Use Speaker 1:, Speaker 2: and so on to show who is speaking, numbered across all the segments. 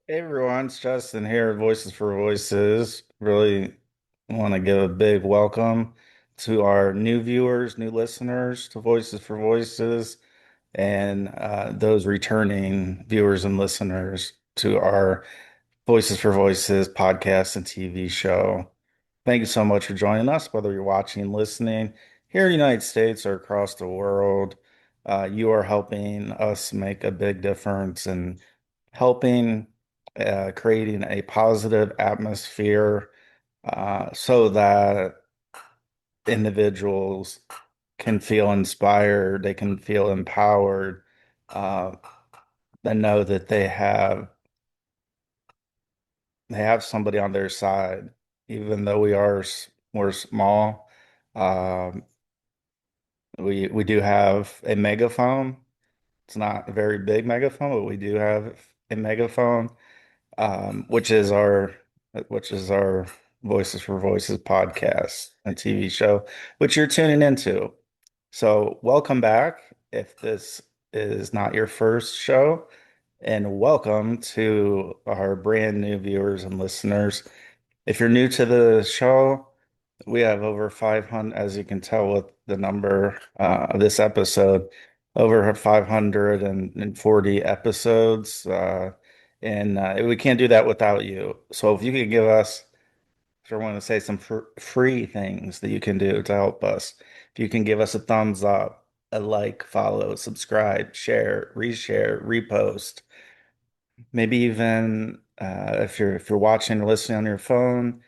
Speaker 1: Hey everyone, it's Justin here, Voices for Voices. Really want to give a big welcome to our new viewers, new listeners to Voices for Voices, and those returning viewers and listeners to our Voices for Voices podcast and TV show. Thank you so much for joining us, whether you're watching, listening here in the United States or across the world. You are helping us make a big difference in helping creating a positive atmosphere so that individuals can feel inspired, they can feel empowered, uh, and know that they have somebody on their side, even though we're small. Um, we do have a megaphone. It's not a very big megaphone, but we do have a megaphone, which is our Voices for Voices podcast and TV show, which you're tuning into. So welcome back if this is not your first show, and welcome to our brand new viewers and listeners. If you're new to the show, we have over 500, as you can tell with the number of this episode, over 540 episodes. And we can't do that without you. So if you could give us, if I want to say some free things that you can do to help us, if you can give us a thumbs up, a like, follow, subscribe, share, reshare, repost, maybe even if you're watching or listening on your phone,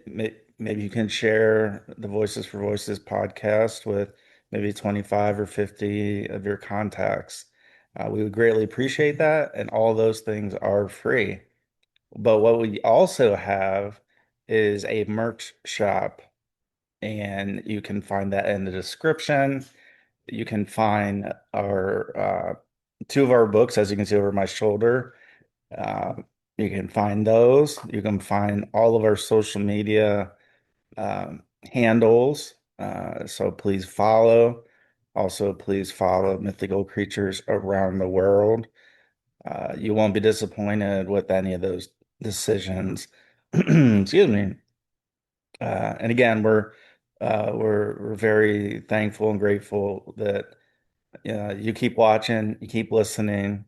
Speaker 1: maybe you can share the Voices for Voices podcast with maybe 25 or 50 of your contacts. We would greatly appreciate that, and all those things are free. But what we also have is a merch shop, and you can find that in the description. You can find our two of our books, as you can see over my shoulder. Uh, you can find those. You can find all of our social media handles. So please follow. Also, please follow Mythical Creatures Around the World. You won't be disappointed with any of those decisions. Excuse me. And again, we're very thankful and grateful that you keep watching, you keep listening,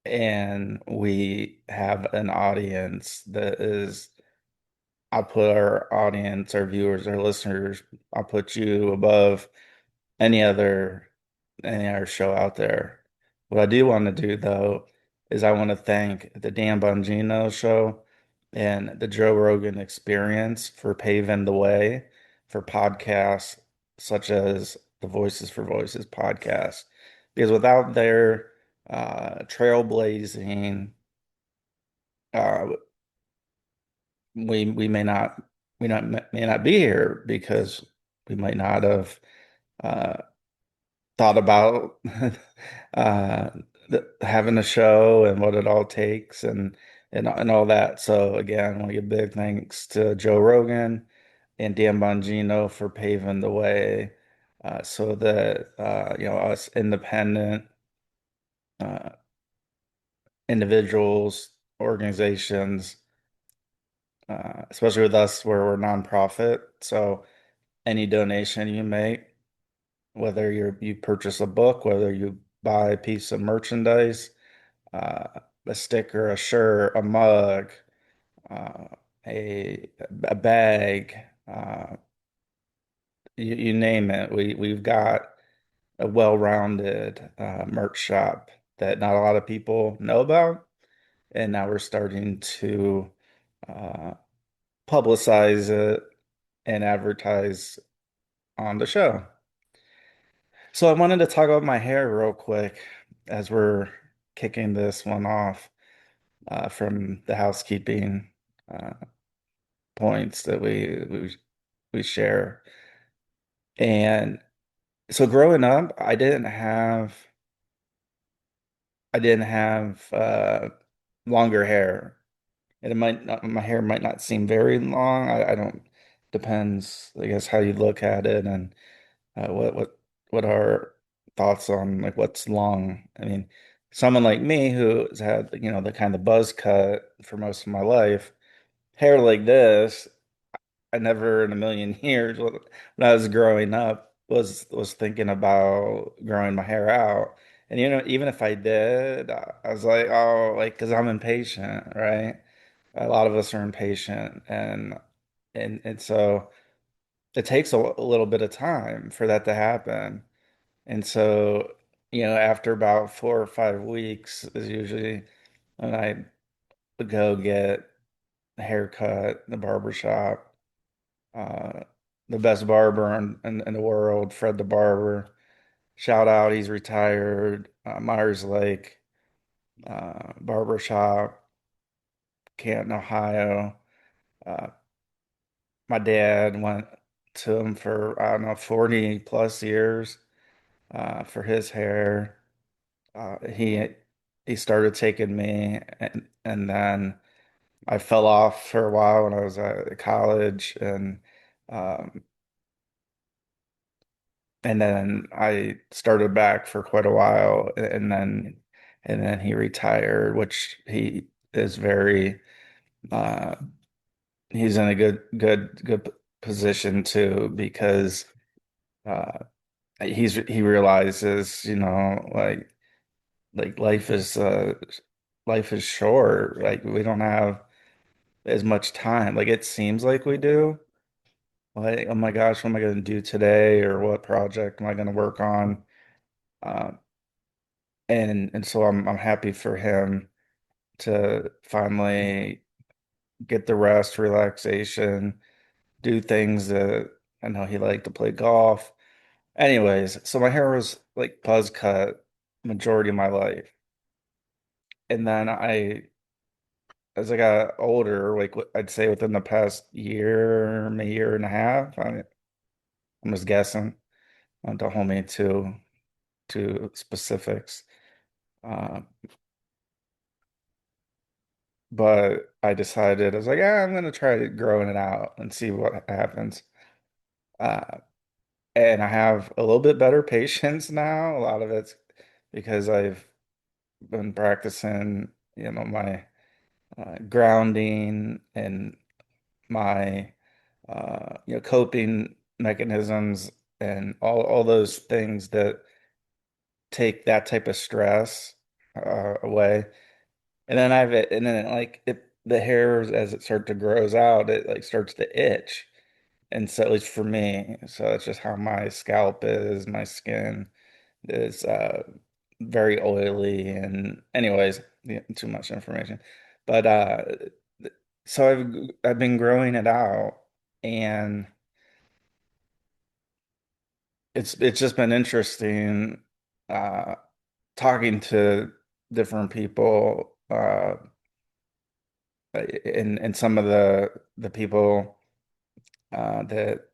Speaker 1: and we have an audience that is, I'll put our audience, our viewers, our listeners, I'll put you above any other any other show out there. What I do want to do though is I want to thank the Dan Bongino show and the Joe Rogan Experience for paving the way for podcasts such as the Voices for Voices podcast. Because without their trailblazing, uh, we may not be here because we might not have uh, thought about uh, having a show and what it all takes and all that. So again, I want to give big thanks to Joe Rogan and Dan Bongino for paving the way so that us independent uh, individuals, organizations, especially with us where we're nonprofit. So any donation you make, whether you purchase a book, whether you buy a piece of merchandise, uh, a sticker, a shirt, a mug, uh, a bag, you name it. We've got a well-rounded merch shop that not a lot of people know about, and now we're starting to uh, publicize it and advertise on the show. So I wanted to talk about my hair real quick as we're kicking this one off from the housekeeping uh, points that we share. And so growing up, I didn't have longer hair. And my hair might not seem very long. I don't depends, I guess, how you look at it and. Uh, what what what are thoughts on like what's long? I mean, someone like me who's had, the kind of buzz cut for most of my life, hair like this, I never in a million years when I was growing up was thinking about growing my hair out. And even if I did, I was like, oh, like because I'm impatient, right? A lot of us are impatient, and so it takes a little bit of time for that to happen. And so, after about 4 or 5 weeks is usually when I would go get a haircut in the barber shop. Uh, the best barber in the world, Fred the Barber. Shout out, he's retired. Myers Lake Barber Shop, Canton, Ohio. Uh, my dad went to him for, I don't know, 40 plus years for his hair. He started taking me, and then I fell off for a while when I was at college, um, and then I started back for quite a while, and then he retired, which he is very uh, he's in a good position too because uh, he realizes, like life is short. Like we don't have as much time. Like it seems like we do. Like, oh my gosh, what am I going to do today? Or what project am I going to work on? Uh, and so I'm happy for him to finally get the rest, relaxation, do things that I know he liked to play golf. Anyways, so my hair was like buzz cut majority of my life. And then as I got older, like I'd say within the past year, maybe year and a half, I'm just guessing. Don't hold me to specifics. Uh, but I decided I was like, I'm gonna try growing it out and see what happens. Uh, and I have a little bit better patience now. A lot of it's because I've been practicing, my grounding and my coping mechanisms and all those things that take that type of stress away. And then like the hair as it starts to grows out, it like starts to itch. And so at least for me, so it's just how my scalp is, my skin is very oily and anyways, yeah, too much information. But so I've been growing it out and it's just been interesting uh talking to different people and some of the people that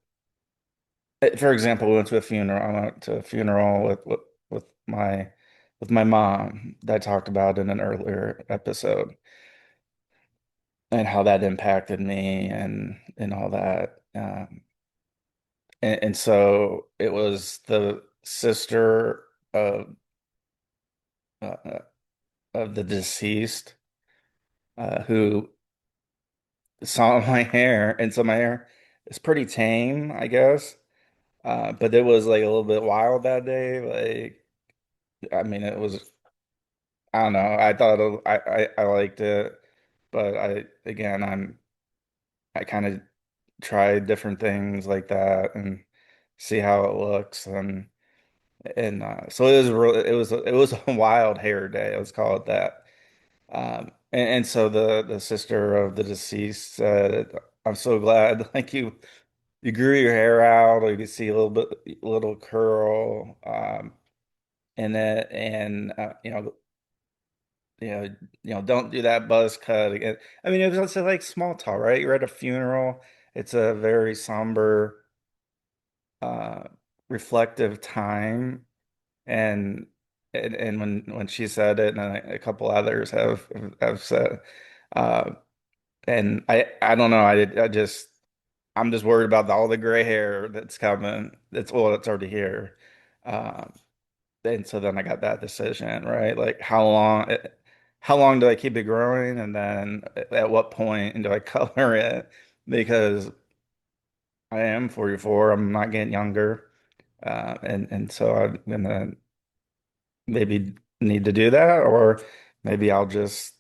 Speaker 1: for example, we went to a funeral. I went to a funeral with my with my mom that I talked about in an earlier episode and how that impacted me and all that. And so it was the sister of uh, of the deceased who saw my hair, and so my hair is pretty tame, I guess. But it was like a little bit wild that day. I mean, it was, I don't know. I thought I liked it, but again, I kind of tried different things like that and see how it looks and so it was a wild hair day. Let's call it that. And so the sister of the deceased said, "I'm so glad like you grew your hair out, or you could see a little curl, and that and you know don't do that buzz cut again." I mean, it was also like small talk, right? You're at a funeral. It's a very somber, uh, reflective time, and and when she said it, and a couple others have said, uh, and I don't know, I'm just worried about all the gray hair that's coming. It's already here. Um, and so then I got that decision, right? Like how long do I keep it growing? And then at what point do I color it? Because I am 44, I'm not getting younger. And so I'm gonna maybe need to do that, or maybe I'll just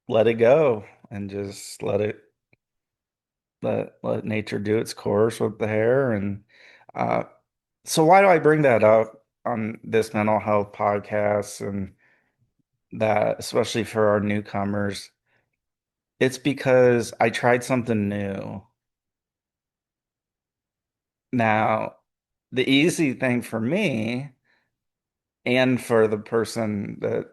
Speaker 1: let it go and just let nature do its course with the hair. And uh, so why do I bring that up on this mental health podcast and that, especially for our newcomers? It's because I tried something new. Now, the easy thing for me and for the person that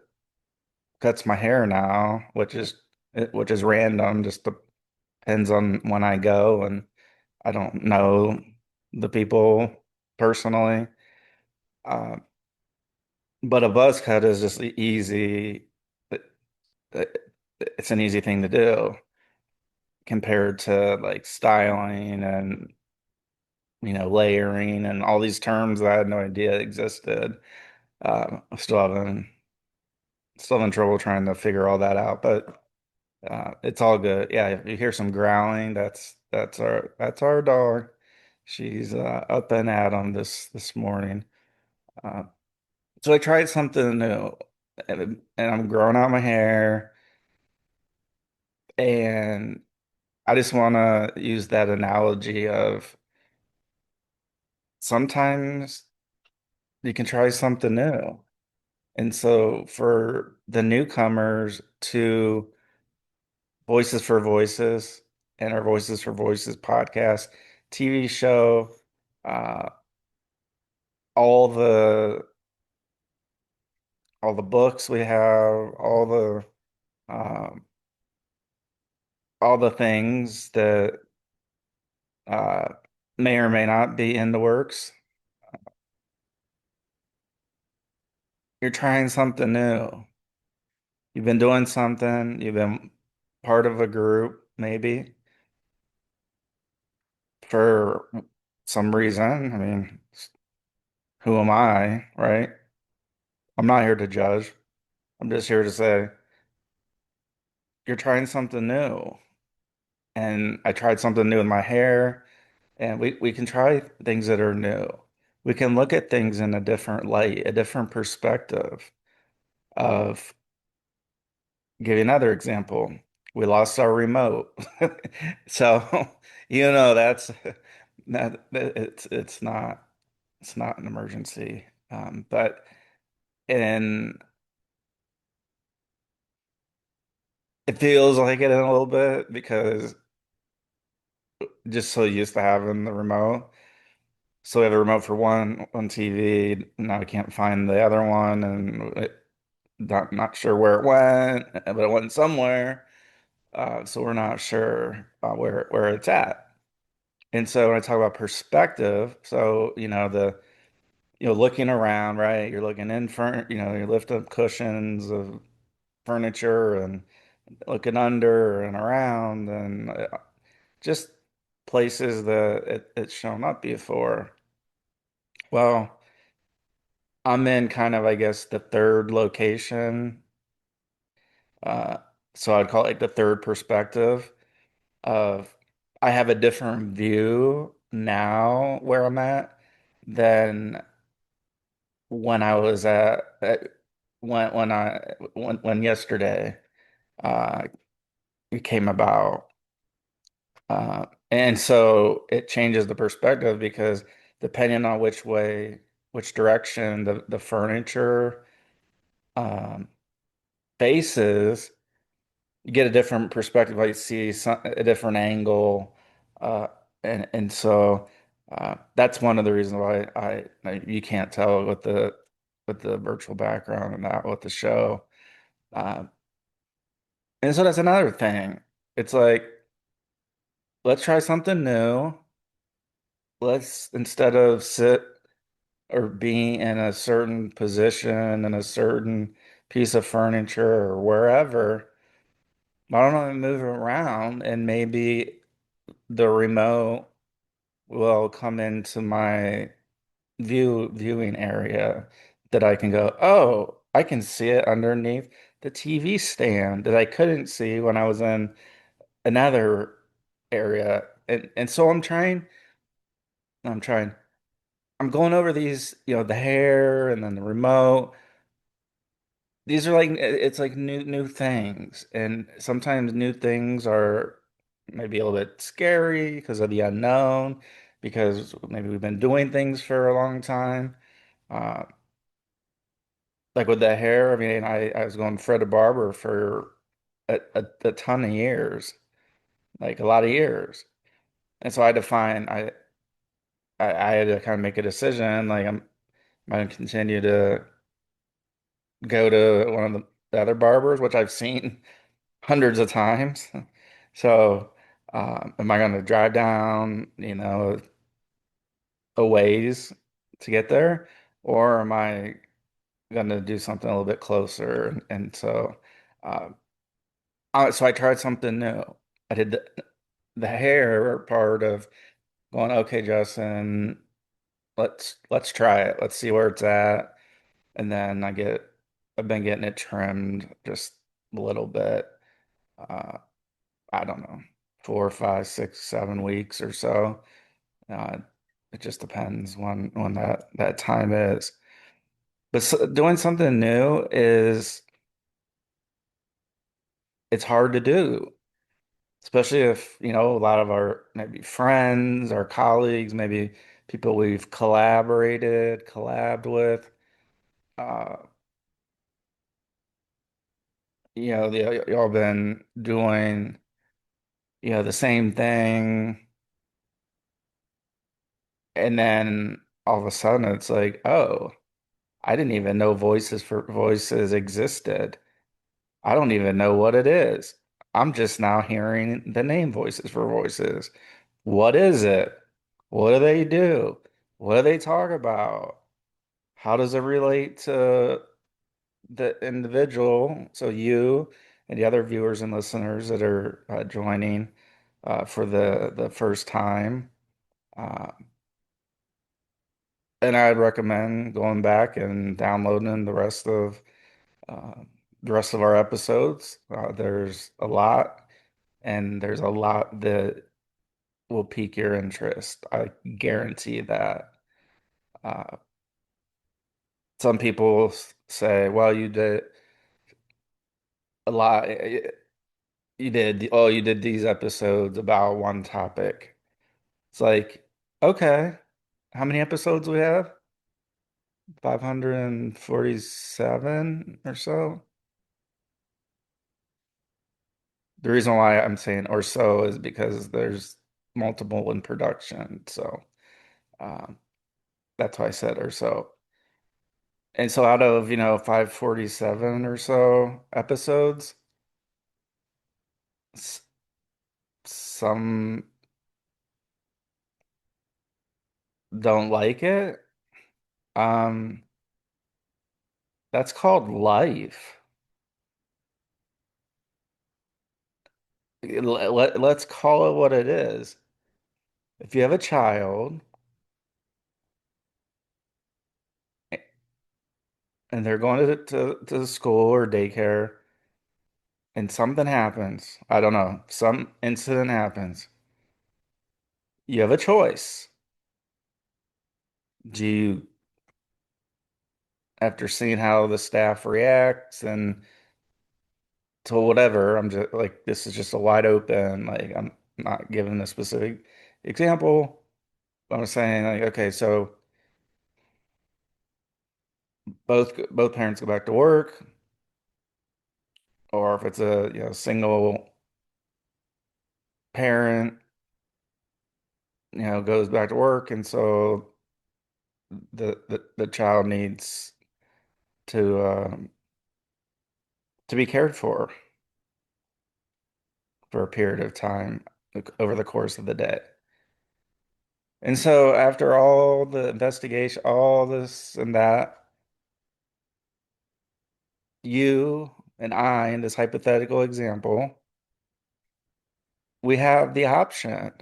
Speaker 1: cuts my hair now, which is random, just depends on when I go, and I don't know the people personally. Uh, but a buzz cut is just easy. it- It's an easy thing to do compared to like styling and layering and all these terms that I had no idea existed. I'm still having trouble trying to figure all that out, but it's all good. Yeah, if you hear some growling, that's our dog. She's up and at 'em this morning. Uh, so I tried something new, and I'm growing out my hair, and I just want to use that analogy of sometimes you can try something new. And so for the newcomers to Voices for Voices and our Voices for Voices podcast, TV show, uh, all the all the books we have, um, all the things that uh, may or may not be in the works. You're trying something new. You've been doing something, you've been part of a group, maybe for some reason. I mean, who am I, right? I'm not here to judge. I'm just here to say, you're trying something new. And I tried something new in my hair, and we can try things that are new. We can look at things in a different light, a different perspective of, give you another example. We lost our remote. So, that's it's not an emergency. But and it feels like it in a little bit because just so used to having the remote. So we have a remote for one TV. Now we can't find the other one, and not sure where it went, but it went somewhere. So we're not sure where it's at. And so when I talk about perspective, so looking around, right? You're looking in front, you lift up cushions of furniture and looking under and around and just places that it's shown up before. Well, I'm in kind of, I guess, the third location. Uh, so I'd call it like the third perspective of I have a different view now where I'm at than when I was when yesterday uh it came about. And so it changes the perspective because depending on which direction the furniture um, faces, you get a different perspective. Like you see a different angle, uh, and so that's one of the reasons why you can't tell with the virtual background and that with the show. Uh, and so that's another thing. It's like, let's try something new. Let's, instead of sit or be in a certain position in a certain piece of furniture or wherever, why don't I move around, and maybe the remote will come into my viewing area that I can go, oh, I can see it underneath the TV stand that I couldn't see when I was in another area. And so I'm trying, I'm going over these, the hair and then the remote. These are like it's like new things. And sometimes new things are maybe a little bit scary because of the unknown, because maybe we've been doing things for a long time. Uh, like with the hair, I mean, I was going Fred a barber for a ton of years, like a lot of years. And so I had to find I had to kind of make a decision, like I'm going to continue to go to one of the other barbers, which I've seen hundreds of times. So, am I going to drive down, a ways to get there, or am I going to do something a little bit closer? And so, uh, so I tried something new. I did the hair part of going, okay, Justin, let's try it. Let's see where it's at. And then I've been getting it trimmed just a little bit. Uh, I don't know, 4, 5, 6, 7 weeks or so. Uh, it just depends when that time is. But doing something new it's hard to do, especially if, a lot of our maybe friends, our colleagues, maybe people we've collabed with, uh, y'all been doing, the same thing, and then all of a sudden it's like, oh, I didn't even know voices for voices existed. I don't even know what it is. I'm just now hearing the name voices for voices. What is it? What do they do? What do they talk about? How does it relate to the individual? So you and the other viewers and listeners that are joining for the first time. Uh, and I'd recommend going back and downloading uh, the rest of our episodes. There's a lot, and there's a lot that will pique your interest. I guarantee that. Uh, some people say, "Well, you did a lot. You did these episodes about one topic." It's like, okay, how many episodes we have? 547 or so. The reason why I'm saying or so is because there's multiple in production. So um, that's why I said or so. And so out of, 547 or so episodes, s- some don't like it. Um, that's called life. Let's call it what it is. If you have a child and they're going to school or daycare and something happens, I don't know, some incident happens, you have a choice. Do you, after seeing how the staff reacts and to whatever, I'm just like, this is just a wide open, like, I'm not giving a specific example. I'm saying, like, okay, so both parents go back to work, or if it's a, single parent, goes back to work, and so the child needs to be cared for a period of time, like, over the course of the day. And so after all the investigation, all this and that, you and I, in this hypothetical example, we have the option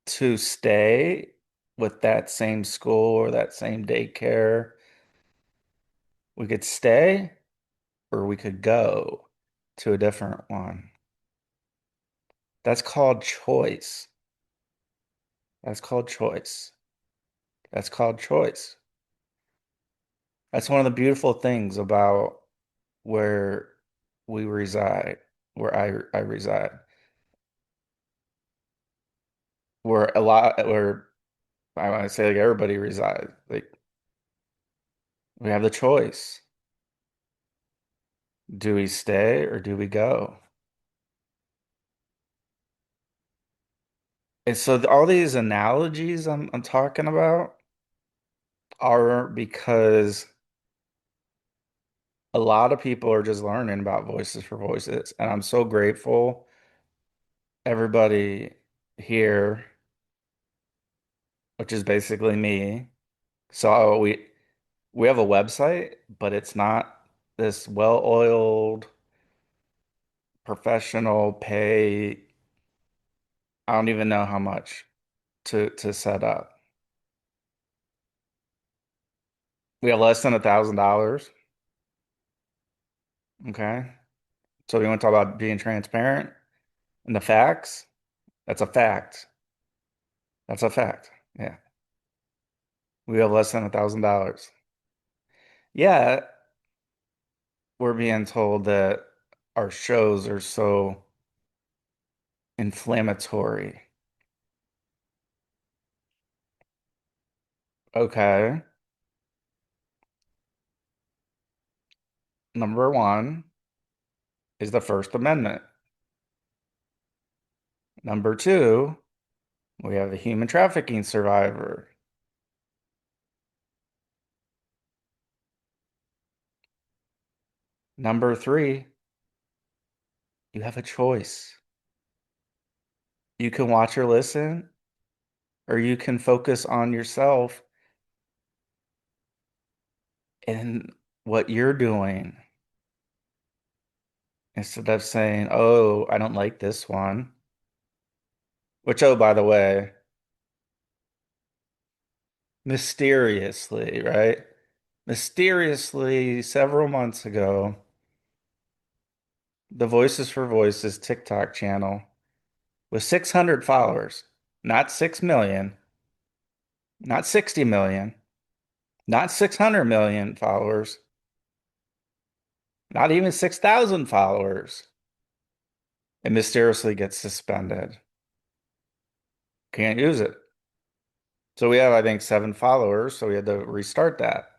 Speaker 1: to stay with that same school or that same daycare. We could stay or we could go to a different one. That's called choice. That's called choice. That's called choice. That's one of the beautiful things about where we reside, where I reside, where I want to say like everybody resides. Like we have the choice. Do we stay or do we go? And so all these analogies I'm talking about are because a lot of people are just learning about voices for voices, and I'm so grateful everybody here, which is basically me. So we have a website, but it's not this well-oiled professional pay. I don't even know how much to set up. We have less than $1,000. Okay. So we want to talk about being transparent and the facts. That's a fact. That's a fact. Yeah. We have less than $1,000. Yeah, we're being told that our shows are so inflammatory. Okay. Number one is the First Amendment. Number two, we have a human trafficking survivor. Number three, you have a choice. You can watch or listen, or you can focus on yourself and what you're doing instead of saying, oh, I don't like this one. Which, oh, by the way, mysteriously, right? Mysteriously, several months ago, the Voices for Voices TikTok channel with 600 followers, not 6 million, not 60 million, not 600 million followers, not even 6,000 followers. It mysteriously gets suspended. Can't use it. So we have, I think, 7 followers, so we had to restart that.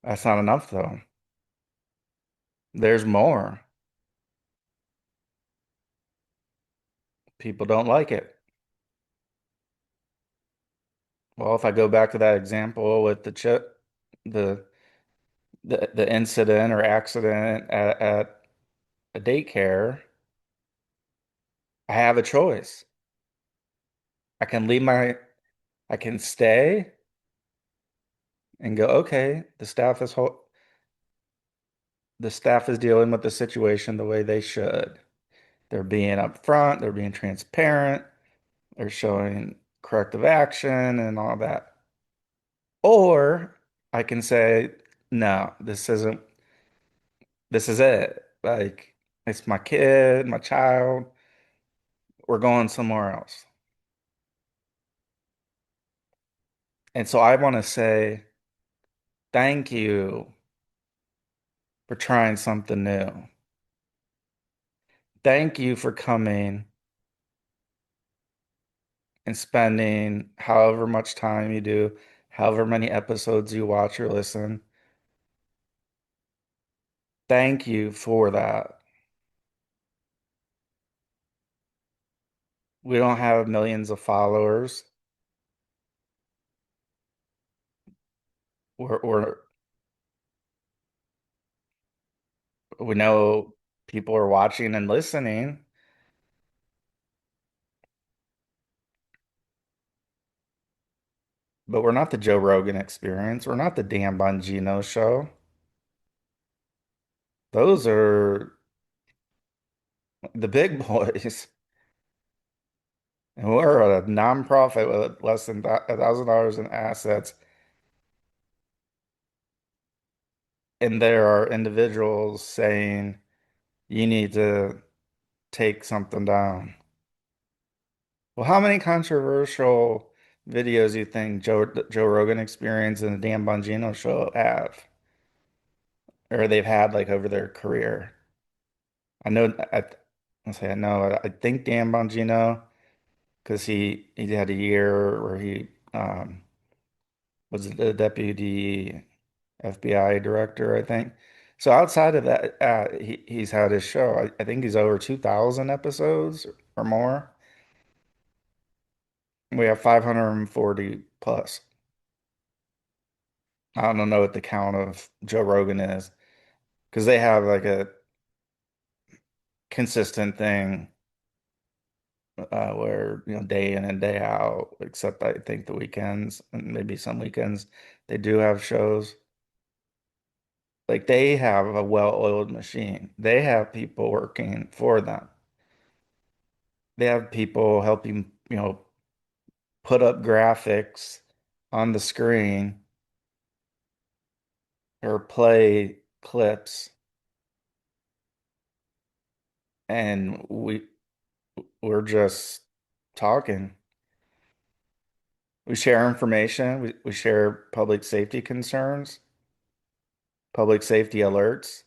Speaker 1: That's not enough, though. There's more. People don't like it. Well, if I go back to that example with the chip, the the incident or accident at a daycare, I have a choice. I can leave my, I can stay and go, okay, the staff is dealing with the situation the way they should. They're being upfront, they're being transparent, they're showing corrective action and all that. Or I can say, no, this is it. Like, it's my kid, my child. We're going somewhere else. And so I want to say thank you for trying something new. Thank you for coming and spending however much time you do, however many episodes you watch or listen. Thank you for that. We don't have millions of followers. We're we know people are watching and listening, but we're not the Joe Rogan Experience. We're not the Dan Bongino Show. Those are the big boys. And we're a nonprofit with less than $1,000 in assets, and there are individuals saying you need to take something down. Well, how many controversial videos do you think Joe Rogan Experience and the Dan Bongino show have, or they've had like over their career? I know I say I know. I think Dan Bongino because he had a year where he was the deputy FBI director, I think. So outside of that, he's had his show. I think he's over 2,000 episodes or more. We have 540 plus. I don't know what the count of Joe Rogan is because they have like a consistent thing where, day in and day out, except I think the weekends and maybe some weekends, they do have shows. Like they have a well-oiled machine. They have people working for them. They have people helping, put up graphics on the screen or play clips, and we're just talking. We share information. We share public safety concerns, public safety alerts.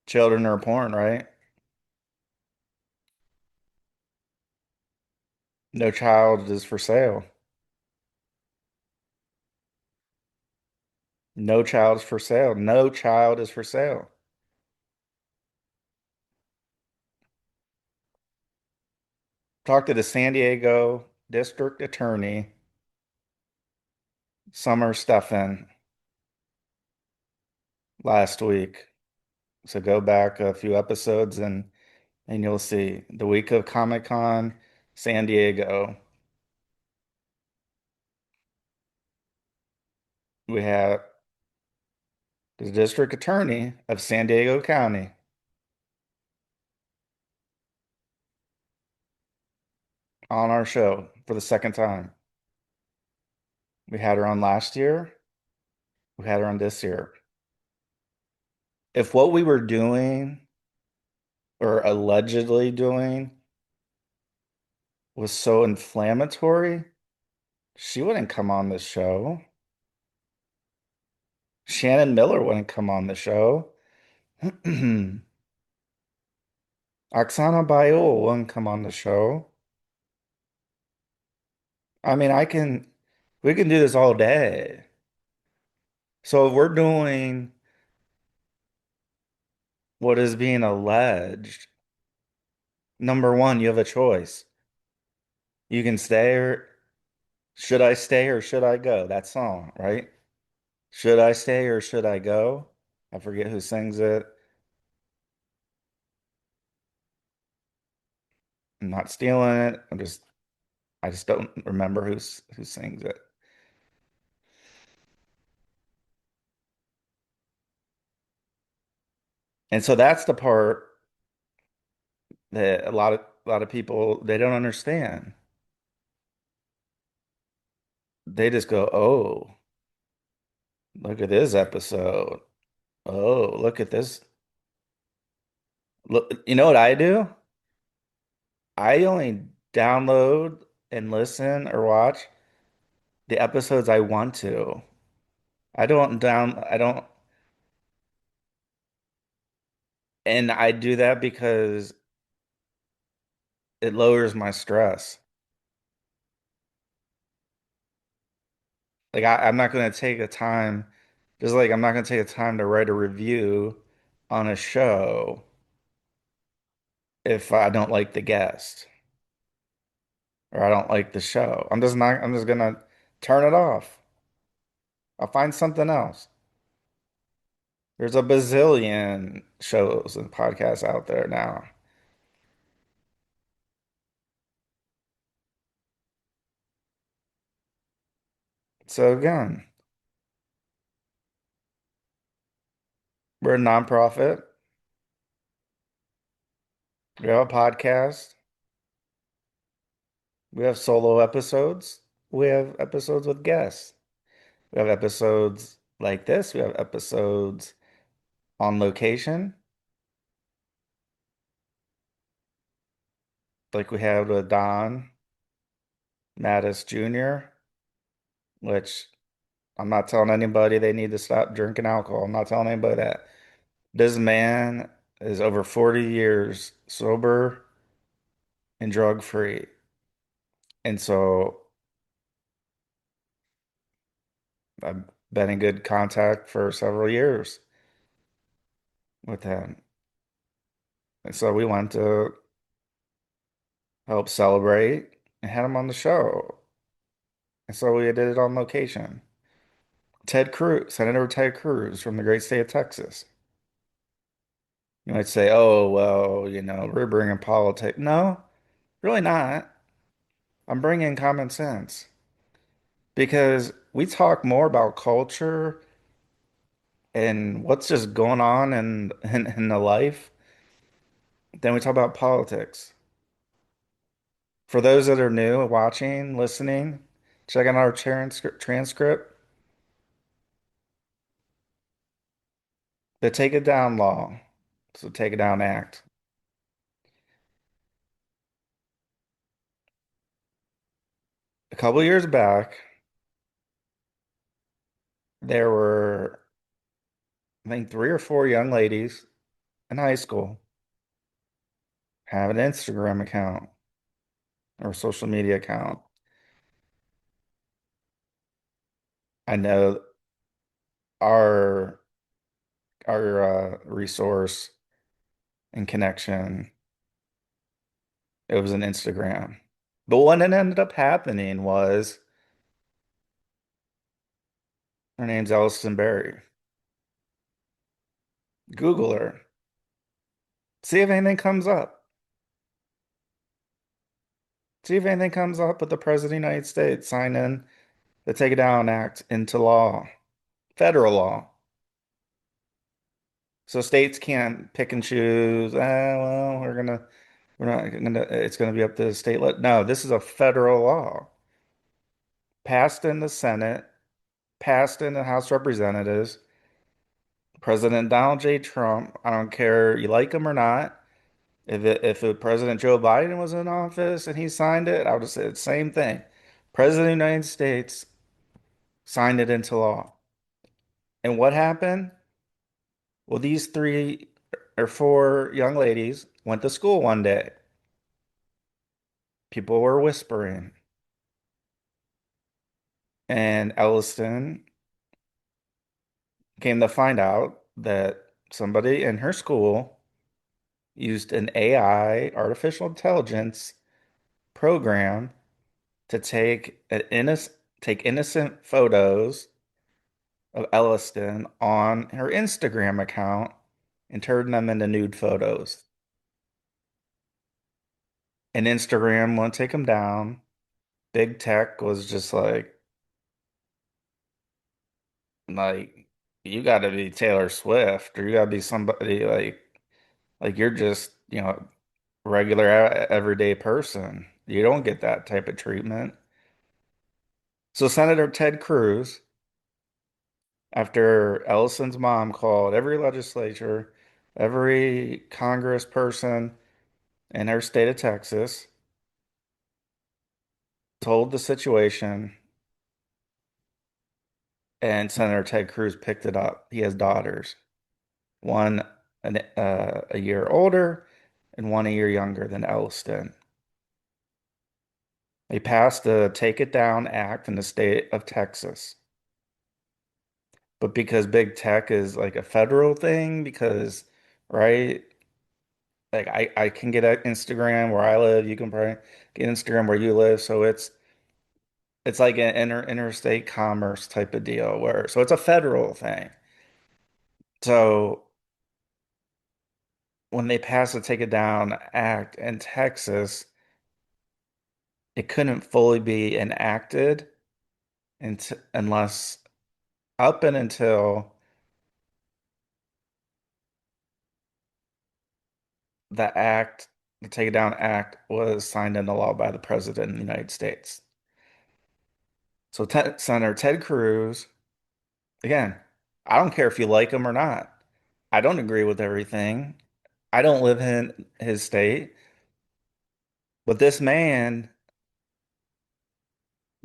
Speaker 1: Children are important, right? No child is for sale. No child is for sale. No child is for sale. Talked to the San Diego District Attorney, Summer Stephan, last week. So go back a few episodes and you'll see the week of Comic-Con, San Diego. We have the District Attorney of San Diego County on our show for the second time. We had her on last year. We had her on this year. If what we were doing or allegedly doing was so inflammatory, she wouldn't come on the show. Shannon Miller wouldn't come on the show. Oksana Bayul wouldn't come on the show. I mean, we can do this all day. So if we're doing what is being alleged, number one, you have a choice. You can stay or should I stay or should I go? That song, right? Should I stay or should I go? I forget who sings it. I'm not stealing it. I just don't remember who sings it. And so that's the part that a lot of people they don't understand. They just go, "Oh, look at this episode. Oh, look at this. Look, you know what I do? I only download and listen or watch the episodes I want to. I don't, and I do that because it lowers my stress. Like I'm not going to take a time, just like I'm not going to take a time to write a review on a show if I don't like the guest or I don't like the show. I'm just gonna turn it off. I'll find something else. There's a bazillion shows and podcasts out there now. So again, we're a nonprofit. We have a podcast. We have solo episodes. We have episodes with guests. We have episodes like this. We have episodes on location, like we had with Don Mattis Jr., which I'm not telling anybody they need to stop drinking alcohol. I'm not telling anybody that. This man is over 40 years sober and drug free. And so I've been in good contact for several years with him. And so we went to help celebrate and had him on the show. And so we did it on location. Ted Cruz, Senator Ted Cruz from the great state of Texas. You might say, oh, well, we're bringing politics. No, really not. I'm bringing common sense because we talk more about culture and what's just going on in the life than we talk about politics. For those that are new, watching, listening, checking out our transcript, the Take It Down law, so Take It Down Act. A couple years back, there were, I think, three or four young ladies in high school have an Instagram account or social media account. I know our resource and connection, it was an Instagram. But what ended up happening was her name's Ellison Berry. Google her. See if anything comes up. See if anything comes up with the President of the United States signing the Take It Down Act into law, federal law. So states can't pick and choose. Well, we're not gonna, it's gonna be up to the state. No, this is a federal law passed in the Senate, passed in the House of Representatives. President Donald J. Trump, I don't care you like him or not. If President Joe Biden was in office and he signed it, I would have said the same thing. President of the United States signed it into law. And what happened? Well, these three or four young ladies went to school one day. People were whispering. And Elliston came to find out that somebody in her school used an AI, artificial intelligence program to take innocent photos of Elliston on her Instagram account and turn them into nude photos. And Instagram won't take them down. Big tech was just like you got to be Taylor Swift or you got to be somebody like you're just, regular everyday person. You don't get that type of treatment. So Senator Ted Cruz, after Ellison's mom called every legislature, every congressperson in her state of Texas, told the situation, and Senator Ted Cruz picked it up. He has daughters, one a year older and one a year younger than Elliston. They passed the Take It Down Act in the state of Texas. But because big tech is like a federal thing, because, right, like I can get an Instagram where I live, you can probably get Instagram where you live. So it's like an interstate commerce type of deal where, so it's a federal thing. So when they passed the Take It Down Act in Texas, it couldn't fully be enacted unless up and until the act, the Takedown Act was signed into law by the President of the United States. So Senator Ted Cruz, again, I don't care if you like him or not. I don't agree with everything. I don't live in his state, but this man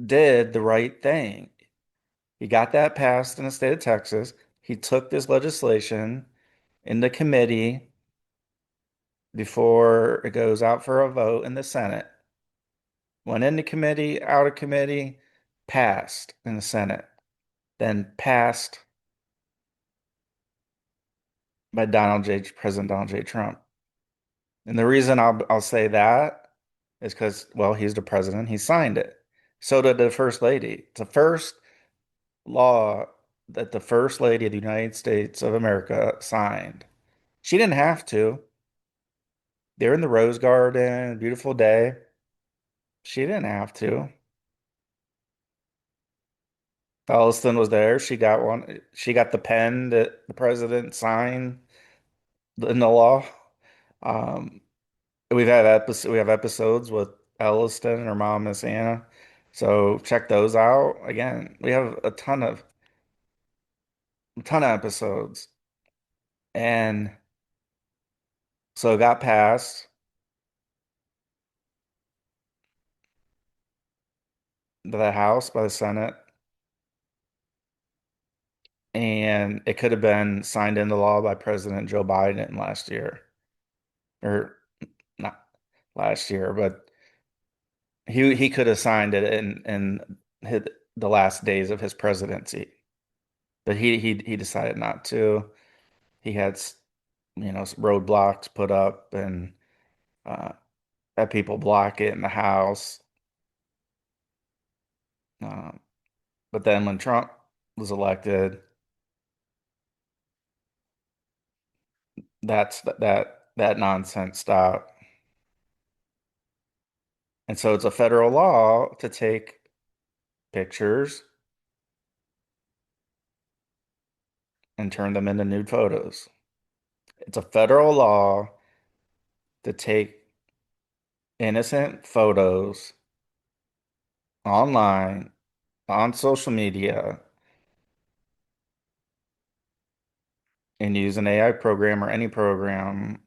Speaker 1: did the right thing. He got that passed in the state of Texas. He took this legislation into committee before it goes out for a vote in the Senate. Went into committee, out of committee, passed in the Senate, then passed by President Donald J. Trump. And the reason I'll say that is because, well, he's the president. He signed it. So did the first lady. It's the first law that the first lady of the United States of America signed. She didn't have to. They're in the Rose Garden, beautiful day. She didn't have to. Elliston was there. She got one. She got the pen that the president signed in the law. Um, we have episodes with Elliston and her mom, Miss Anna. So check those out. Again, we have a ton of episodes. And so it got passed the House by the Senate, and it could have been signed into law by President Joe Biden last year. Or not last year, but he could have signed it in the last days of his presidency. But he decided not to. He had roadblocks put up and uh, had people block it in the House. Um, but then when Trump was elected, that nonsense stopped. And so it's a federal law to take pictures and turn them into nude photos. It's a federal law to take innocent photos online, on social media, and use an AI program or any program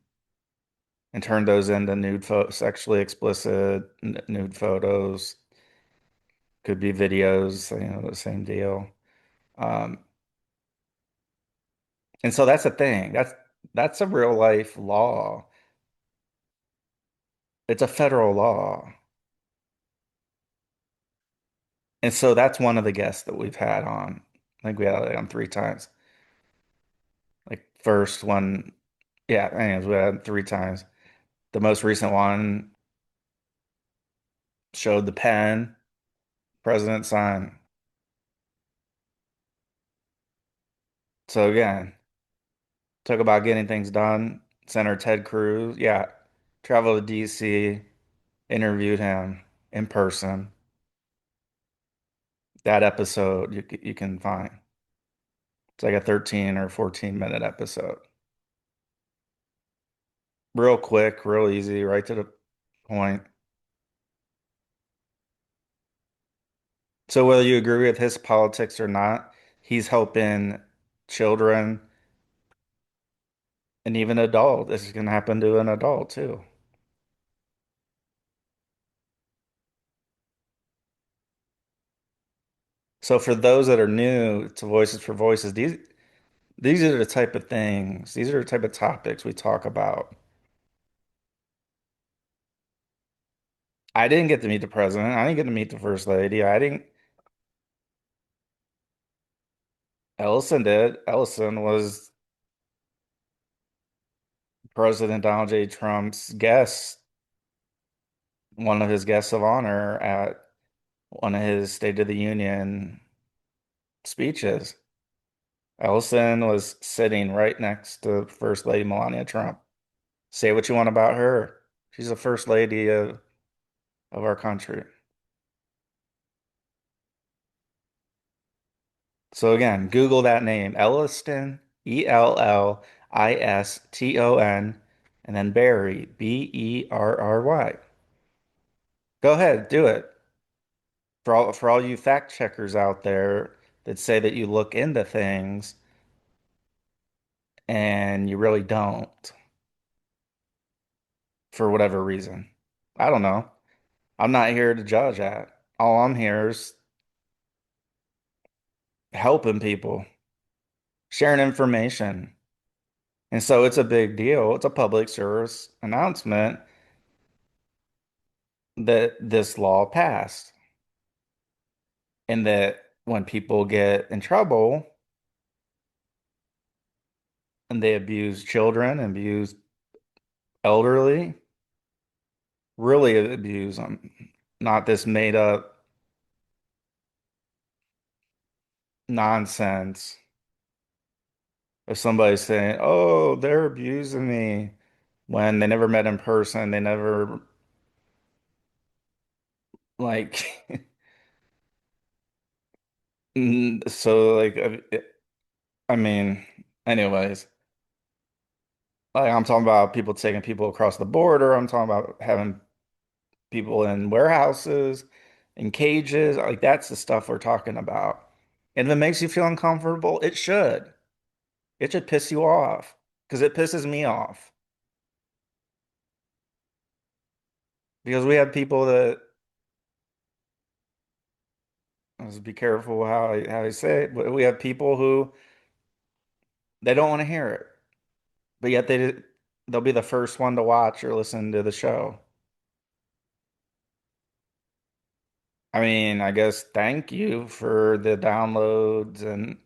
Speaker 1: and turn those into sexually explicit nude photos. Could be videos, the same deal. Um, and so that's a thing. That's a real life law. It's a federal law. And so that's one of the guests that we've had on. I think we had it on 3 times. Like first one, yeah, anyways, we had it 3 times. The most recent one showed the pen, president signed. So again, talk about getting things done. Senator Ted Cruz, yeah, traveled to DC, interviewed him in person. That episode you can find. It's like a 13 or 14-minute episode. Real quick, real easy, right to the point. So whether you agree with his politics or not, he's helping children and even adult. This is going to happen to an adult too. So for those that are new to Voices for Voices, these are the type of things, these are the type of topics we talk about. I didn't get to meet the president. I didn't get to meet the first lady. I didn't. Ellison did. Ellison was President Donald J. Trump's guest, one of his guests of honor at one of his State of the Union speeches. Ellison was sitting right next to First Lady Melania Trump. Say what you want about her. She's the first lady of our country. So again, Google that name, Elliston, Elliston. and then Berry, Berry. Go ahead, do it. For all you fact checkers out there that say that you look into things and you really don't for whatever reason. I don't know. I'm not here to judge that. All I'm here is helping people, sharing information. And so it's a big deal. It's a public service announcement that this law passed, and that when people get in trouble and they abuse children, abuse elderly, really abuse them, not this made up nonsense of somebody saying, "Oh, they're abusing me," when they never met in person, they never like so like I mean, anyways, like I'm talking about people taking people across the border. I'm talking about having people in warehouses, in cages. Like that's the stuff we're talking about. And if it makes you feel uncomfortable, it should. It should piss you off because it pisses me off. Because we have people that, let's be careful how I say it, but we have people who they don't want to hear it, but yet they'll be the first one to watch or listen to the show. I mean, I guess thank you for the downloads and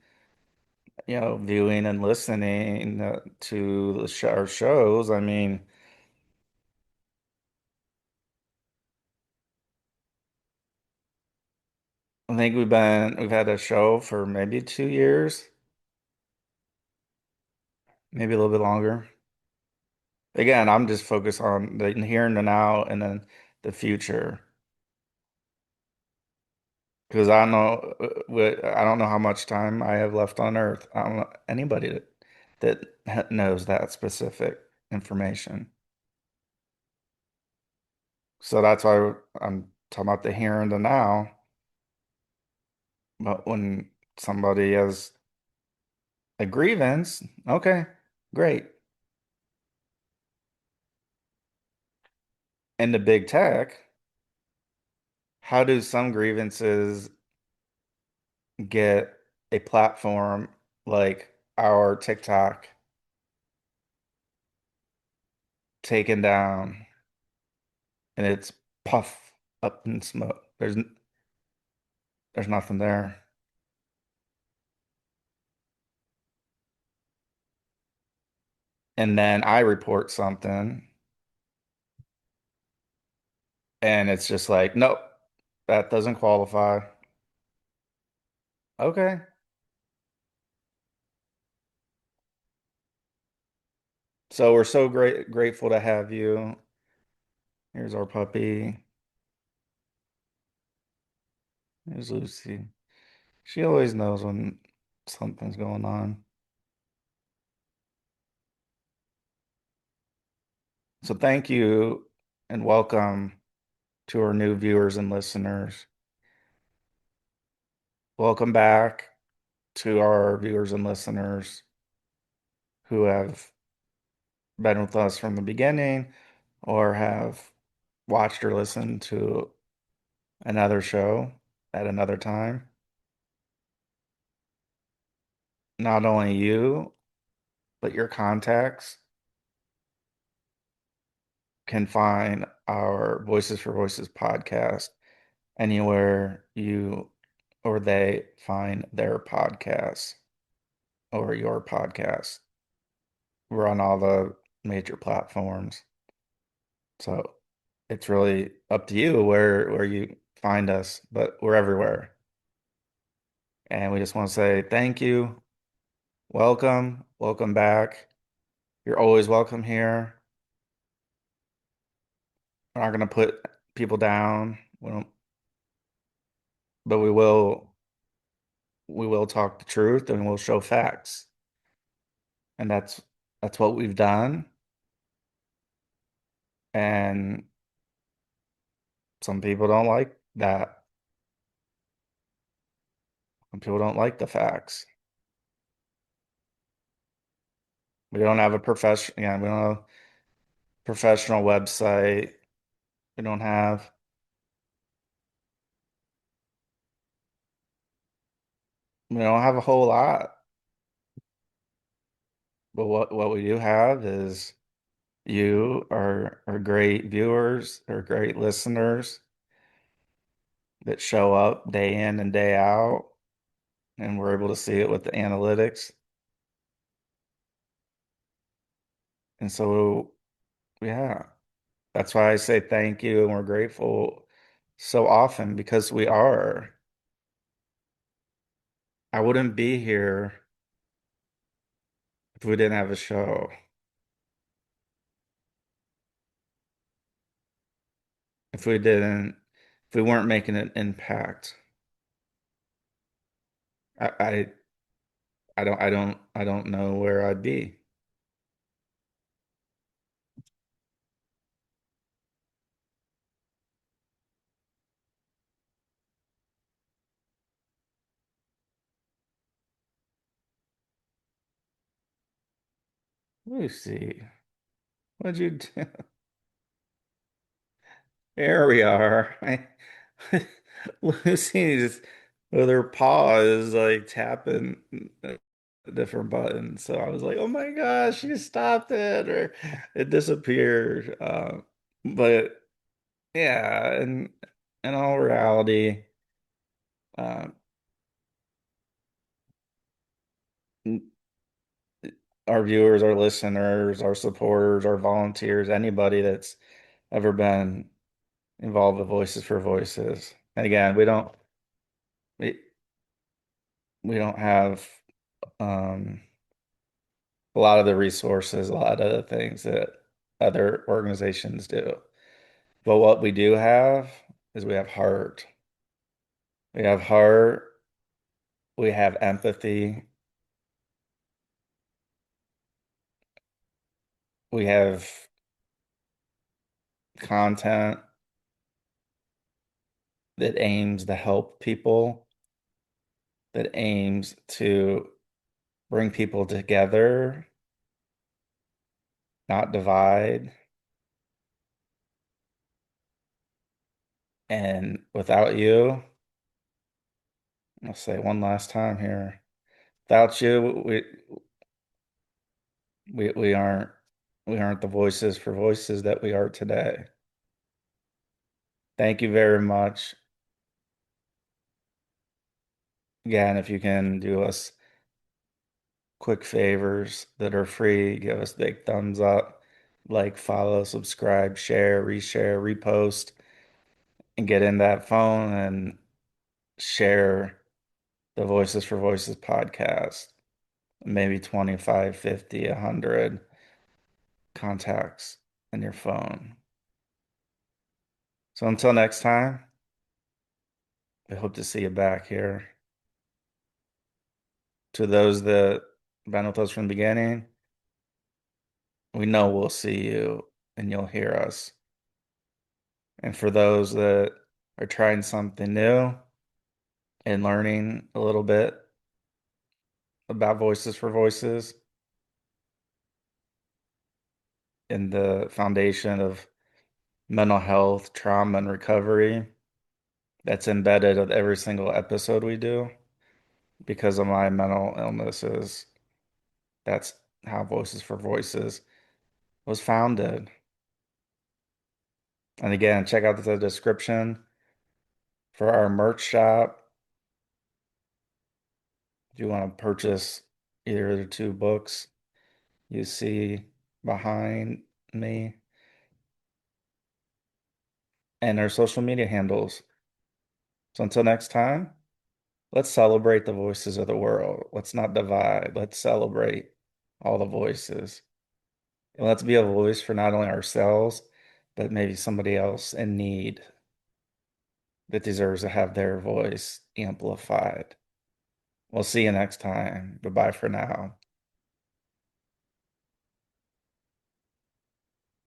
Speaker 1: viewing and listening to our shows. I mean, I think we've had a show for maybe 2 years, maybe a little bit longer. Again, I'm just focused on the here and the now and then the future because I don't know I don't know how much time I have left on Earth. I don't know anybody that knows that specific information. So that's why I'm talking about the here and the now. But when somebody has a grievance, okay, great. In the big tech, how do some grievances get a platform like our TikTok taken down and it's puff up in smoke? There's nothing there. And then I report something and it's just like, nope, that doesn't qualify. Okay. So we're so grateful to have you. Here's our puppy. Here's Lucy. She always knows when something's going on. So thank you and welcome to our new viewers and listeners. Welcome back to our viewers and listeners who have been with us from the beginning or have watched or listened to another show at another time. Not only you, but your contacts can find our Voices for Voices podcast anywhere you or they find their podcasts or your podcast. We're on all the major platforms. So it's really up to you where you find us, but we're everywhere. And we just want to say thank you. Welcome. Welcome back. You're always welcome here. We're not going to put people down. We don't, but we will talk the truth and we'll show facts. And that's what we've done. And some people don't like that. Some people don't like the facts. We don't have a we don't have a professional website. We don't have, we don't have a whole lot. But what we do have is you are great viewers, are great listeners that show up day in and day out, and we're able to see it with the analytics. And so, yeah, that's why I say thank you and we're grateful so often because we are. I wouldn't be here if we didn't have a show, if we didn't, if we weren't making an impact. I, I, I don't know where I'd be. Lucy, what'd you do? There we are. Lucy's with her paw is like tapping a different button. So I was like, oh my gosh, she stopped it or it disappeared. But yeah, and in all reality, uh, our viewers, our listeners, our supporters, our volunteers, anybody that's ever been involved with Voices for Voices. And again, we, we don't have um, a lot of the resources, a lot of the things that other organizations do. But what we do have is we have heart. We have heart, we have empathy, we have content that aims to help people, that aims to bring people together, not divide. And without you, I'll say one last time here, without you, we aren't the voices for voices that we are today. Thank you very much. Again, if you can do us quick favors that are free, give us big thumbs up, like, follow, subscribe, share, reshare, repost, and get in that phone and share the Voices for Voices podcast. Maybe 25, 50, 100 contacts in your phone. So until next time, I hope to see you back here. To those that have been with us from the beginning, we know we'll see you and you'll hear us. And for those that are trying something new and learning a little bit about Voices for Voices and the foundation of mental health, trauma, and recovery that's embedded with every single episode we do because of my mental illnesses. That's how Voices for Voices was founded. And again, check out the description for our merch shop. If you want to purchase either of the two books you see behind me and our social media handles. So until next time, let's celebrate the voices of the world. Let's not divide. Let's celebrate all the voices. And let's be a voice for not only ourselves, but maybe somebody else in need that deserves to have their voice amplified. We'll see you next time. Goodbye for now.